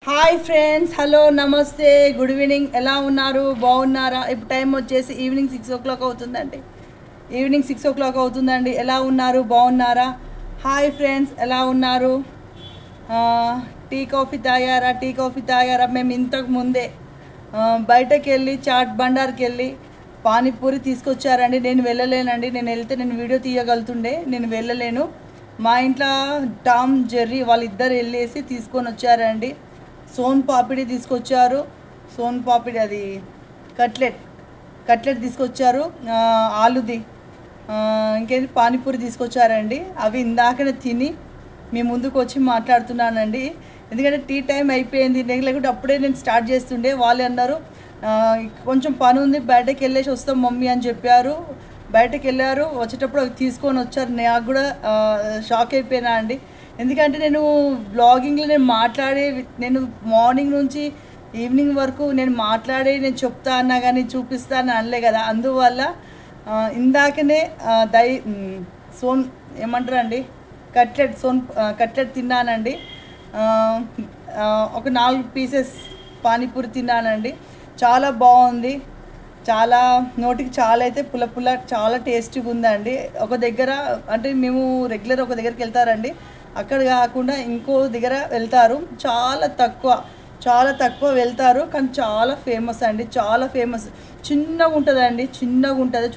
Hi friends, hello, నమస్తే, good evening. ఎలా ఉన్నారు? బాగున్నారా? ఇప్పుడు టైం వచ్చేసి ఈవినింగ్ 6 o'clock అవుతుందండి. ఎలా ఉన్నారు? బాగున్నారా? హాయ్ ఫ్రెండ్స్, ఎలా ఉన్నారు? టీ కాఫీ తాగారా? మేము ఇంతకు ముందే బయటకు వెళ్ళి చాట్ బండార్కి వెళ్ళి పానీపూరి తీసుకొచ్చారండి. నేను వెళ్ళలేనండి. నేను వెళ్తే నేను వీడియో తీయగలుగుతుండే, నేను వెళ్ళలేను. మా ఇంట్లో టామ్ జెర్రీ వాళ్ళిద్దరు వెళ్ళేసి తీసుకొని వచ్చారండి. సోన్ పాపిడి తీసుకొచ్చారు. సోన్ పాపిడి అది కట్లెట్ తీసుకొచ్చారు. ఆలుది ఇంకేంటి పానీపూరి తీసుకొచ్చారండి. అవి ఇందాకనే తిని మీ ముందుకు వచ్చి మాట్లాడుతున్నానండి. ఎందుకంటే టీ టైం అయిపోయింది. లేకుంటే అప్పుడే నేను స్టార్ట్ చేస్తుండే. వాళ్ళు అన్నారు కొంచెం పని ఉంది, బయటకు వెళ్ళేసి వస్తాం మమ్మీ అని చెప్పారు. బయటకు వెళ్ళారు. వచ్చేటప్పుడు అవి తీసుకొని వచ్చారు. నాకు కూడా షాక్ అయిపోయినా అండి. ఎందుకంటే నేను బ్లాగింగ్లో నేను మార్నింగ్ నుంచి ఈవినింగ్ వరకు నేను చెప్తా అన్నా కానీ చూపిస్తా అని అనలే కదా. అందువల్ల ఇందాకనే సోన్ ఏమంటారు అండి కట్లెట్ తిన్నానండి. ఒక 4 పీసెస్ పానీపూరి తిన్నానండి. చాలా బాగుంది. చాలా నోటికి చాలా అయితే పుల్ల చాలా టేస్టీగా ఉందండి. ఒక దగ్గర అంటే మేము రెగ్యులర్ ఒక దగ్గరికి వెళ్తారండి, అక్కడ కాకుండా ఇంకో దగ్గర వెళ్తారు. చాలా తక్కువ వెళ్తారు, కానీ చాలా ఫేమస్ అండి. చాలా ఫేమస్. చిన్నగా ఉంటుంది,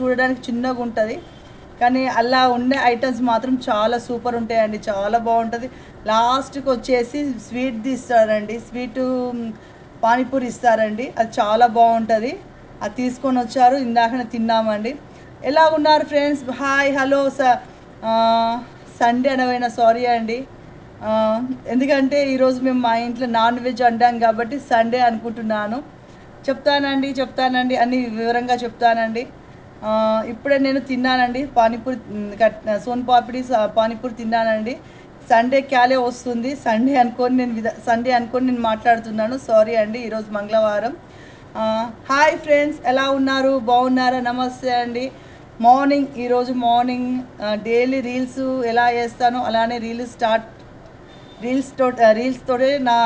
చూడడానికి చిన్నగా ఉంటుంది, కానీ అలా ఉండే ఐటమ్స్ మాత్రం చాలా సూపర్ ఉంటాయండి. చాలా బాగుంటుంది. లాస్ట్కి వచ్చేసి స్వీట్ ఇస్తారండి. పానీపూరి ఇస్తారండి. అది చాలా బాగుంటుంది. అది తీసుకొని వచ్చారు. ఇందాకనే తిన్నామండి. ఎలా ఉన్నారు ఫ్రెండ్స్? Hi, hello. సండే అనవైనా సారీ అండి. ఎందుకంటే ఈరోజు మేము మా ఇంట్లో నాన్ వెజ్ వండాం కాబట్టి సండే అనుకుంటున్నాను. చెప్తానండి అన్ని వివరంగా చెప్తానండి. ఇప్పుడే నేను తిన్నానండి పానీపూరి, సోన్ పాపిడి పానీపూరి తిన్నానండి. సండే క్యాలే వస్తుంది. సండే అనుకొని నేను మాట్లాడుతున్నాను. సారీ అండి. ఈరోజు మంగళవారం. హాయ్ ఫ్రెండ్స్, ఎలా ఉన్నారు? బాగున్నారా? నమస్తే అండి. ఈరోజు మార్నింగ్ డైలీ రీల్స్ ఎలా చేస్తానో అలానే రీల్స్ తోటే నా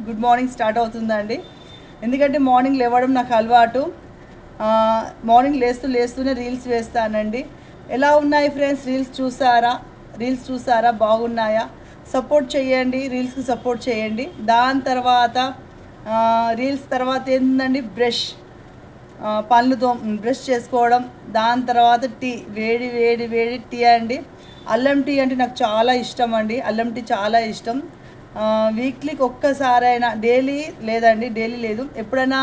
గుడ్ మార్నింగ్ స్టార్ట్ అవుతుందండి. ఎందుకంటే మార్నింగ్ లేవడం నాకు అలవాటు. మార్నింగ్ లేస్తూనే రీల్స్ వేస్తానండి. ఎలా ఉన్నాయి ఫ్రెండ్స్? రీల్స్ చూసారా? బాగున్నాయా? సపోర్ట్ చేయండి, రీల్స్కి సపోర్ట్ చేయండి. దాని తర్వాత రీల్స్ తర్వాత ఏంటండి, బ్రష్ చేసుకోవడం. దాని తర్వాత టీ, వేడి టీ అండి. అల్లం టీ అంటే నాకు చాలా ఇష్టం అండి. అల్లం టీ చాలా ఇష్టం. వీక్లీకి ఒక్కసారైనా, డైలీ లేదు, ఎప్పుడైనా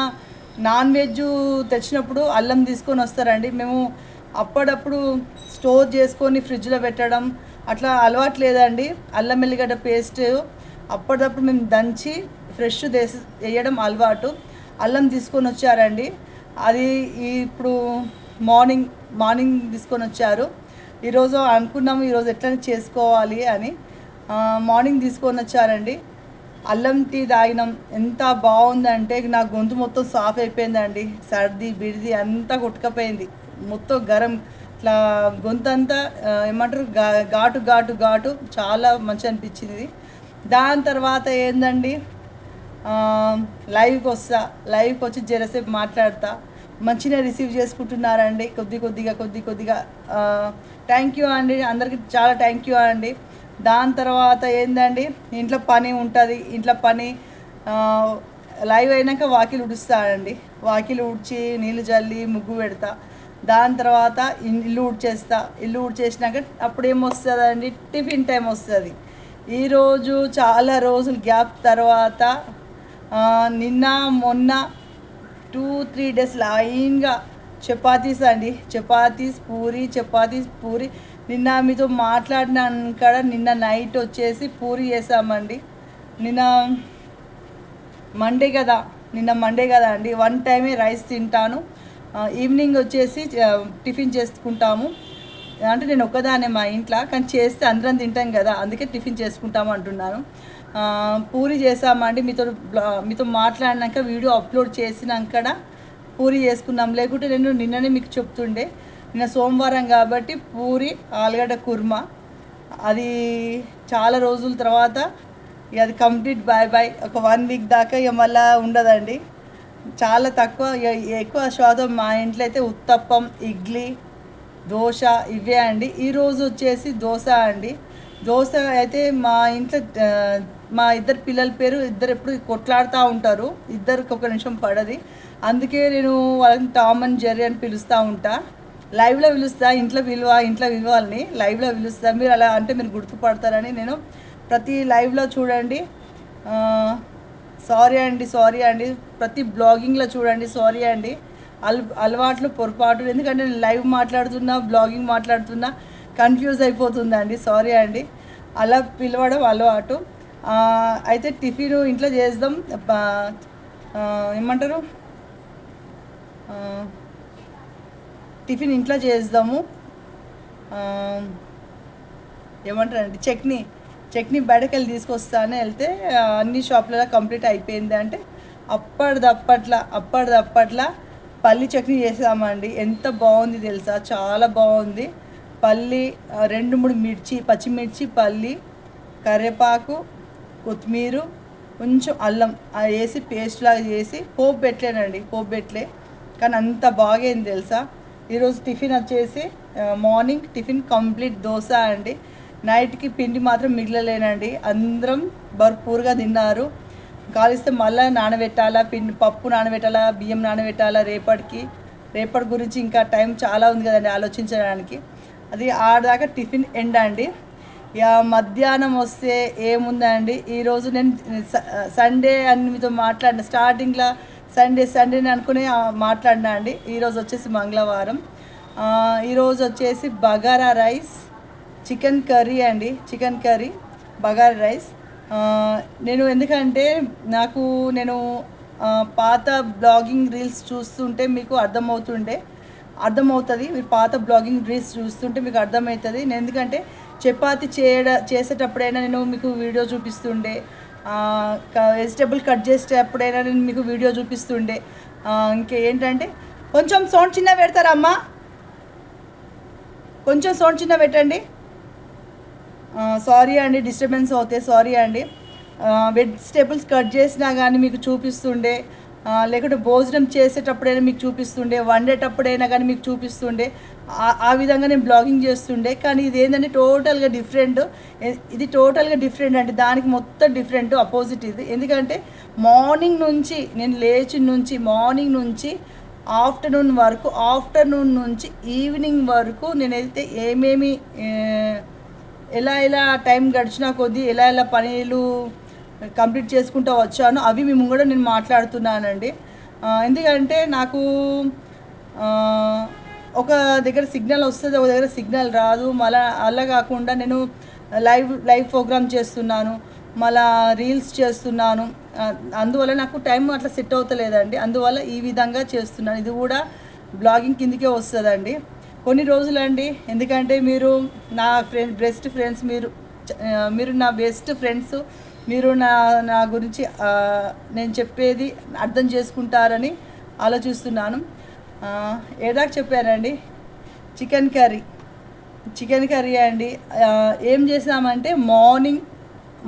నాన్ వెజ్ తెచ్చినప్పుడు అల్లం తీసుకొని వస్తారండి. మేము అప్పుడప్పుడు స్టోర్ చేసుకొని ఫ్రిడ్జ్లో పెట్టడం అట్లా అలవాటు లేదండి. అల్లం ఎల్లిగడ్డ పేస్ట్ అప్పటిదప్పుడు మేము దంచి ఫ్రెష్ వేయడం అలవాటు. అల్లం తీసుకొని వచ్చారండి. అది ఇప్పుడు మార్నింగ్ తీసుకొని వచ్చారు. ఈరోజు అనుకున్నాము ఈరోజు ఎట్లా చేసుకోవాలి అని. మార్నింగ్ తీసుకొని వచ్చారండి. అల్లం టీ తాగినాం. ఎంత బాగుందంటే నా గొంతు మొత్తం సాఫ్ అయిపోయిందండి. సర్ది బిడిది అంతా కొట్టుకపోయింది. మొత్తం గరం ఇట్లా గొంతు అంతా ఏమంటారు ఘాటు చాలా మంచి అనిపించింది. దాని తర్వాత ఏందండి, లైవ్కి వచ్చి జరసేపు మాట్లాడతా. మంచిగా రిసీవ్ చేసుకుంటున్నారండి. కొద్దిగా థ్యాంక్ యూ అండి. అందరికీ చాలా థ్యాంక్ యూ అండి. దాని తర్వాత ఏందండి, ఇంట్లో పని ఉంటుంది. లైవ్ అయినాక వాకిలు ఉడుస్తానండి. వాకిలు ఊడ్చి నీళ్ళు జల్లి ముగ్గు పెడతా. దాని తర్వాత ఇల్లు ఊడ్చేసినాక అప్పుడు ఏమొస్తుందండి, టిఫిన్ టైం వస్తుంది. ఈరోజు చాలా రోజులు గ్యాప్ తర్వాత మొన్న 2-3 days లైన్గా చపాతీస్ పూరి. నిన్న మీతో మాట్లాడినాక నిన్న నైట్ వచ్చేసి పూరి చేసామండి. నిన్న మండే కదా అండి. 1 టైమే రైస్ తింటాను. ఈవినింగ్ వచ్చేసి టిఫిన్ చేసుకుంటాము. అంటే నేను ఒక్కదానే మా ఇంట్లో, కానీ చేస్తే అందరం తింటాం కదా, అందుకే టిఫిన్ చేసుకుంటాము అంటున్నాను. పూరి చేసామండి. మీతో మాట్లాడినాక వీడియో అప్లోడ్ చేసినాక పూరి చేసుకున్నాం. లేకుంటే నేను నిన్ననే మీకు చెప్తుండే. నిన్న సోమవారం కాబట్టి పూరి ఆలుగడ్డ కుర్మా. అది చాలా రోజుల తర్వాత ఇక అది కంప్లీట్ బాయ్ బాయ్. ఒక 1 వీక్ దాకా ఇక మళ్ళీ ఉండదండి. చాలా తక్కువ, ఎక్కువ శాతం మా ఇంట్లో అయితే ఉత్తప్పం, ఇడ్లీ, దోశ ఇవే అండి. ఈరోజు వచ్చేసి దోశ అండి. దోశ అయితే మా ఇంట్లో మా ఇద్దరు పిల్లల పేరు ఇద్దరు ఎప్పుడు కొట్లాడుతూ ఉంటారు, ఇద్దరికి ఒక నిమిషం పడది. అందుకే నేను వాళ్ళని టామ్ అండ్ జెర్రీ అని పిలుస్తూ ఉంటా. లైవ్లో పిలుస్తా, ఇంట్లో విలువాలని లైవ్లో పిలుస్తా. మీరు అలా అంటే మీరు గుర్తుపడతారని నేను ప్రతి లైవ్లో చూడండి. సారీ అండి, ప్రతి బ్లాగింగ్లో చూడండి. సారీ అండి, అలవాట్లు పొరపాటు, ఎందుకంటే నేను లైవ్ మాట్లాడుతున్నా, బ్లాగింగ్ మాట్లాడుతున్నా, కన్ఫ్యూజ్ అయిపోతుందండి. సారీ అండి, అలా పిలవడం అలవాటు. అయితే టిఫిన్ ఇంట్లో చేద్దాం, ఏమంటారు, టిఫిన్ ఇంట్లో చేద్దాము, ఏమంటారండి, చట్నీ బయటకు వెళ్ళి తీసుకొస్తాను. వెళ్తే అన్ని షాపులలో కంప్లీట్ అయిపోయింది అంటే అప్పటిదప్పట్లా పల్లి చట్నీ చేసామండి. ఎంత బాగుంది తెలుసా, చాలా బాగుంది. పల్లి 2-3 మిర్చి, పచ్చిమిర్చి, పల్లి, కరివేపాకు, కొత్తిమీర, కొంచెం అల్లం వేసి పేస్ట్ లాగా చేసి పోపు పెట్టలే, కానీ అంత బాగైంది తెలుసా. ఈరోజు టిఫిన్ వచ్చేసి మార్నింగ్ టిఫిన్ కంప్లీట్ దోశ అండి. నైట్కి పిండి మాత్రం మిగిలలేనండి, అందరం భర్పూర్గా తిన్నారు. కాలిస్తే మళ్ళీ నానబెట్టాలా, పప్పు నానబెట్టాలా, బియ్యం నానబెట్టాలా రేపటి గురించి ఇంకా టైం చాలా ఉంది కదండి ఆలోచించడానికి. అది ఆడదాకా టిఫిన్ ఎండ్ అండి. ఇక మధ్యాహ్నం వస్తే ఏముందండి, ఈరోజు నేను సండే అని మీతో మాట్లాడిన, స్టార్టింగ్లో సండేని అనుకుని మాట్లాడినా అండి. ఈరోజు వచ్చేసి మంగళవారం. ఈరోజు వచ్చేసి bagara rice, chicken curry, bagara rice. నేను ఎందుకంటే నేను పాత బ్లాగింగ్ రీల్స్ చూస్తుంటే మీకు అర్థమవుతుంది, మీరు పాత బ్లాగింగ్ రీల్స్ చూస్తుంటే మీకు అర్థమవుతుంది. నేను ఎందుకంటే చపాతి చేసేటప్పుడైనా నేను మీకు వీడియో చూపిస్తుండే, వెజిటేబుల్ కట్ చేసేటప్పుడైనా నేను మీకు వీడియో చూపిస్తుండే. ఇంకేంటంటే కొంచెం సౌండ్ చిన్న పెడతారమ్మా, కొంచెం సౌండ్ చిన్న పెట్టండి. సారీ అండి, డిస్టర్బెన్స్ అవుతాయి, సారీ అండి. వెజిటేబుల్స్ కట్ చేసినా కానీ మీకు చూపిస్తుండే, లేకుంటే భోజనం చేసేటప్పుడైనా మీకు చూపిస్తుండే, వండేటప్పుడైనా కానీ మీకు చూపిస్తుండే. ఆ విధంగా నేను బ్లాగింగ్ చేస్తుండే. కానీ ఇది ఏంటంటే టోటల్గా డిఫరెంట్ అండి, దానికి మొత్తం డిఫరెంట్ అపోజిట్ ఇది. ఎందుకంటే మార్నింగ్ నుంచి ఆఫ్టర్నూన్ నుంచి ఈవినింగ్ వరకు నేనైతే ఏమేమి ఎలా టైం గడిచినా కొద్దీ ఎలా పనులు కంప్లీట్ చేసుకుంటూ వచ్చానో అవి మీ ముంగడ నేను మాట్లాడుతున్నానండి. ఎందుకంటే నాకు ఒక దగ్గర సిగ్నల్ వస్తుంది, ఒక దగ్గర సిగ్నల్ రాదు. మళ్ళీ అలా కాకుండా నేను లైవ్ ప్రోగ్రామ్ చేస్తున్నాను, మళ్ళీ రీల్స్ చేస్తున్నాను. అందువల్ల నాకు టైం అట్లా సెట్ అవుతలేదండి. అందువల్ల ఈ విధంగా చేస్తున్నాను. ఇది కూడా బ్లాగింగ్ కిందకే వస్తుందండి కొన్ని రోజులండి. ఎందుకంటే మీరు నా బెస్ట్ ఫ్రెండ్స్, మీరు నా బెస్ట్ ఫ్రెండ్స్, మీరు నా గురించి నేను చెప్పేది అర్థం చేసుకుంటారని ఆలోచిస్తున్నాను. ఏదాకా చెప్పానండి, చికెన్ కర్రీ అండి. ఏం చేసామంటే మార్నింగ్,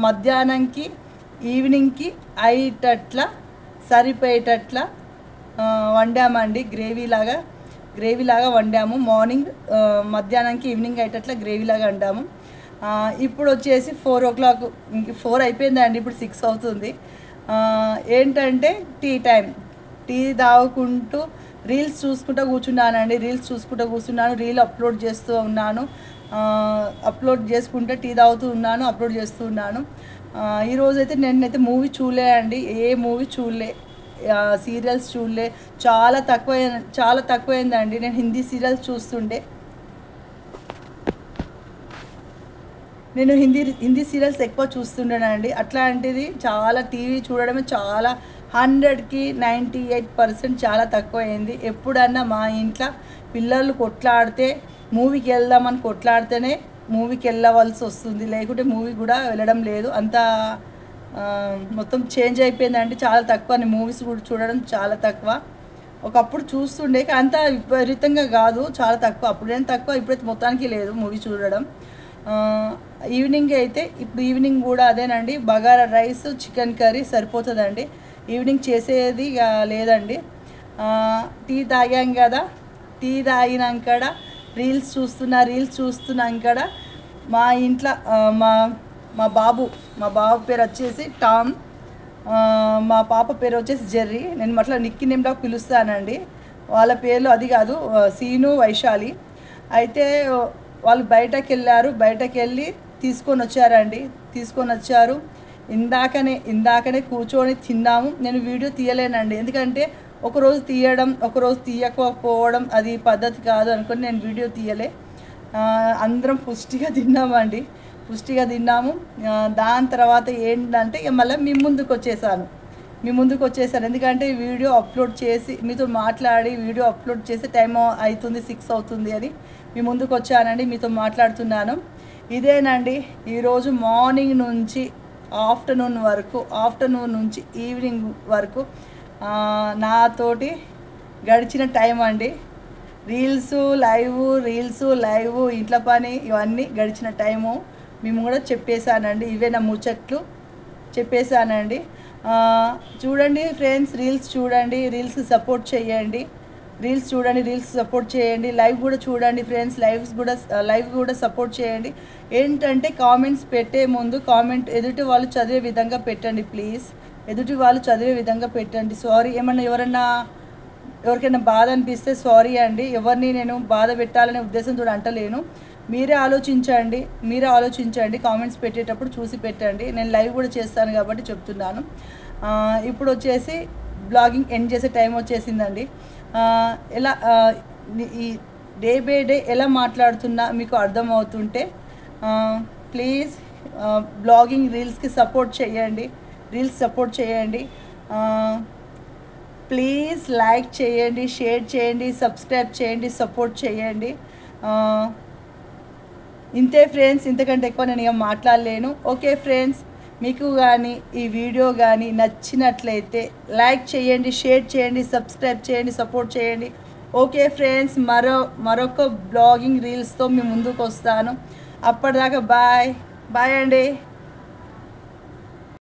మధ్యాహ్నంకి, ఈవినింగ్కి అయ్యేటట్లా సరిపోయేటట్లా వండామండి. గ్రేవీలాగా వండాము. మార్నింగ్, మధ్యాహ్నానికి, ఈవినింగ్ అయ్యేటట్లా గ్రేవీలాగా వండాము. ఇప్పుడు వచ్చేసి 4 o'clock, 4 అయిపోయిందండి, ఇప్పుడు 6 అవుతుంది. ఏంటంటే టీ తాగుకుంటూ రీల్స్ చూసుకుంటూ కూర్చున్నానండి. రీల్ అప్లోడ్ చేస్తూ ఉన్నాను. అప్లోడ్ చేసుకుంటే టీ తాగుతూ ఉన్నాను, అప్లోడ్ చేస్తూ ఉన్నాను. ఈరోజైతే నేనైతే మూవీ చూడలే అండి, ఏ మూవీ చూడలే, సీరియల్స్ చూడలే. చాలా తక్కువైందండి. నేను హిందీ సీరియల్స్ చూస్తుండే, నేను హిందీ సీరియల్స్ ఎక్కువ చూస్తుండేనండి. అట్లాంటిది టీవీ చూడడమే 100కి 98% చాలా తక్కువైంది. ఎప్పుడన్నా మా ఇంట్లో పిల్లలు కొట్లాడితే మూవీకి వెళ్దామని కొట్లాడితేనే మూవీకి వెళ్ళవలసి వస్తుంది, లేకుంటే మూవీ కూడా వెళ్ళడం లేదు. అంతా మొత్తం చేంజ్ అయిపోయిందండి. చాలా తక్కువ మూవీస్ కూడా చూడడం చాలా తక్కువ. ఒకప్పుడు చూస్తుండే, అంత విపరీతంగా కాదు, చాలా తక్కువ. అప్పుడేం తక్కువ, ఇప్పుడైతే మొత్తానికి లేదు మూవీ చూడడం. ఈవినింగ్ అయితే ఇప్పుడు ఈవినింగ్ కూడా అదేనండి, బగారా రైస్ చికెన్ కర్రీ సరిపోతుందండి. ఈవినింగ్ చేసేది లేదండి. టీ తాగాం కదా, టీ తాగినాక రీల్స్ చూస్తున్నాక మా ఇంట్లో మా బాబు పేరు వచ్చేసి టామ్, మా పాప పేరు వచ్చేసి జెర్రీ. నేను అట్లా నిక్కి నేమ్లా పిలుస్తానండి. వాళ్ళ పేర్లు అది కాదు, సీను వైశాలి. అయితే వాళ్ళు బయటకు వెళ్ళి తీసుకొని వచ్చారు. ఇందాకనే కూర్చొని తిన్నాము. నేను వీడియో తీయలేనండి, ఎందుకంటే ఒకరోజు తీయడం ఒకరోజు తీయకపోవడం అది పద్ధతి కాదు అనుకొని నేను వీడియో తీయలే. అందరం పుష్టిగా తిన్నాము. దాని తర్వాత ఏంటంటే మళ్ళీ మీ ముందుకు వచ్చేసాను. ఎందుకంటే వీడియో అప్లోడ్ చేసి మీతో మాట్లాడి వీడియో అప్లోడ్ చేసి టైం అవుతుంది, 6 అవుతుంది అని మీ ముందుకు వచ్చానండి, మీతో మాట్లాడుతున్నాను. ఇదేనండి ఈరోజు మార్నింగ్ నుంచి ఆఫ్టర్నూన్ నుంచి ఈవినింగ్ వరకు నాతోటి గడిచిన టైం అండి. రీల్స్ లైవ్ ఇంట్లో పని ఇవన్నీ గడిచిన టైము మేము కూడా చెప్పేశానండి. ఇవే నా ముచ్చట్లు చెప్పేశానండి. చూడండి ఫ్రెండ్స్, రీల్స్ చూడండి, రీల్స్కి సపోర్ట్ చేయండి. లైవ్ కూడా చూడండి ఫ్రెండ్స్, లైవ్ కూడా సపోర్ట్ చేయండి. ఏంటంటే కామెంట్స్ పెట్టే ముందు కామెంట్ ఎదుటి వాళ్ళు చదివే విధంగా పెట్టండి ప్లీజ్. సారీ, ఎవరికైనా బాధ అనిపిస్తే సారీ అండి. ఎవరిని నేను బాధ పెట్టాలనే ఉద్దేశంతో అంటలేను. మీరే ఆలోచించండి. కామెంట్స్ పెట్టేటప్పుడు చూసి పెట్టండి. నేను లైవ్ కూడా చేస్తాను కాబట్టి చెప్తున్నాను. ఇప్పుడు వచ్చేసి బ్లాగింగ్ ఎండ్ చేసే టైం వచ్చేసిందండి. ఎలా ఈ డే బై డే ఎలా మాట్లాడుతున్నా మీకు అర్థమవుతుంటే ప్లీజ్ బ్లాగింగ్ రీల్స్కి సపోర్ట్ చేయండి. ప్లీజ్ లైక్ చేయండి, షేర్ చేయండి, సబ్స్క్రైబ్ చేయండి, సపోర్ట్ చేయండి. ఇంతే ఫ్రెండ్స్, ఇంతకంటే ఎక్కువ నేను ఏం మాట్లాడలేను. ఓకే ఫ్రెండ్స్, మీకు కానీ ఈ వీడియో కానీ నచ్చినట్లయితే లైక్ చేయండి, షేర్ చేయండి, సబ్స్క్రైబ్ చేయండి, సపోర్ట్ చేయండి. ఓకే ఫ్రెండ్స్, మరొక బ్లాగింగ్ రీల్స్తో మీ ముందుకు వస్తాను. అప్పటిదాకా బాయ్ అండి.